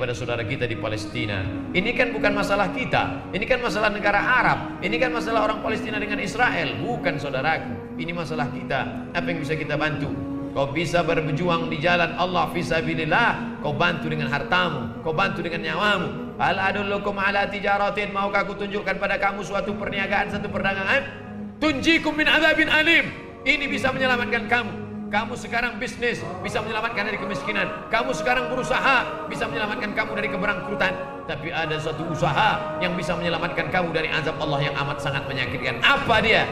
pada saudara kita di Palestina. Ini kan bukan masalah kita, ini kan masalah negara Arab, ini kan masalah orang Palestina dengan Israel. Bukan saudaraku, ini masalah kita. Apa yang bisa kita bantu? Kau bisa berjuang di jalan Allah fisabilillah, kau bantu dengan hartamu, kau bantu dengan nyawamu. Hal adullukum ala tijaratin, maukah aku tunjukkan pada kamu suatu perniagaan, satu perdagangan? Tunjikum min adzabin alim. Ini bisa menyelamatkan kamu. Kamu sekarang bisnis bisa menyelamatkan dari kemiskinan. Kamu sekarang berusaha bisa menyelamatkan kamu dari keberangkrutan. Tapi ada satu usaha yang bisa menyelamatkan kamu dari azab Allah yang amat sangat menyakitkan. Apa dia?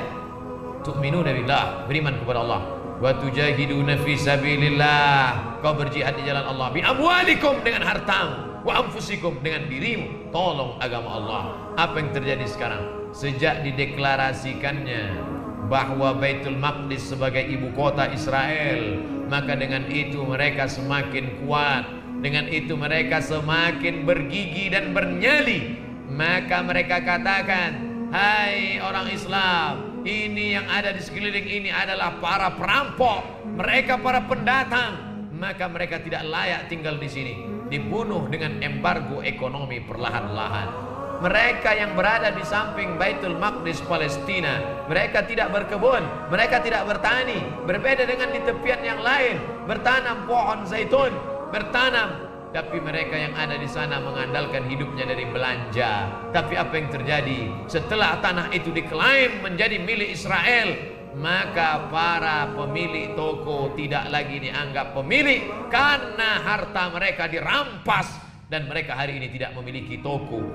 Tu'minuna billah, beriman kepada Allah. Wa tujahiduna fi sabilillah, kau berjihad di jalan Allah. Bi amwalikum, dengan hartamu. Wa anfusikum, dengan dirimu. Tolong agama Allah. Apa yang terjadi sekarang? Sejak dideklarasikannya bahwa Baitul Maqdis sebagai ibu kota Israel, maka dengan itu mereka semakin kuat, dengan itu mereka semakin bergigi dan bernyali. Maka mereka katakan, hai orang Islam, ini yang ada di sekeliling ini adalah para perampok, mereka para pendatang, maka mereka tidak layak tinggal di sini. Dibunuh dengan embargo ekonomi perlahan-lahan. Mereka yang berada di samping Baitul Maqdis Palestina, mereka tidak berkebun, mereka tidak bertani. Berbeda dengan di tepian yang lain, bertanam pohon zaitun, bertanam. Tapi mereka yang ada di sana mengandalkan hidupnya dari belanja. Tapi apa yang terjadi? Setelah tanah itu diklaim menjadi milik Israel, maka para pemilik toko tidak lagi dianggap pemilik, karena harta mereka dirampas dan mereka hari ini tidak memiliki toko.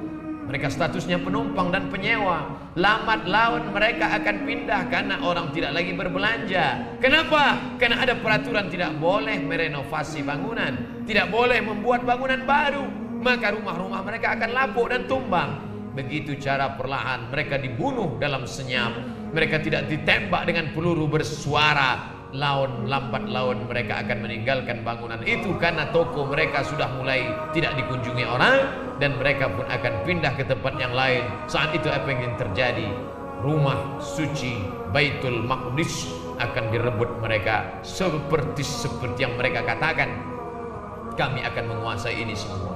Mereka statusnya penumpang dan penyewa. Lambat laun mereka akan pindah karena orang tidak lagi berbelanja. Kenapa? Karena ada peraturan tidak boleh merenovasi bangunan, tidak boleh membuat bangunan baru. Maka rumah-rumah mereka akan lapuk dan tumbang. Begitu cara perlahan mereka dibunuh dalam senyap. Mereka tidak ditembak dengan peluru bersuara. Lambat laun mereka akan meninggalkan bangunan itu karena toko mereka sudah mulai tidak dikunjungi orang, dan mereka pun akan pindah ke tempat yang lain. Saat itu apa yang terjadi? Rumah suci Baitul Maqdis akan direbut mereka, seperti yang mereka katakan, kami akan menguasai ini semua.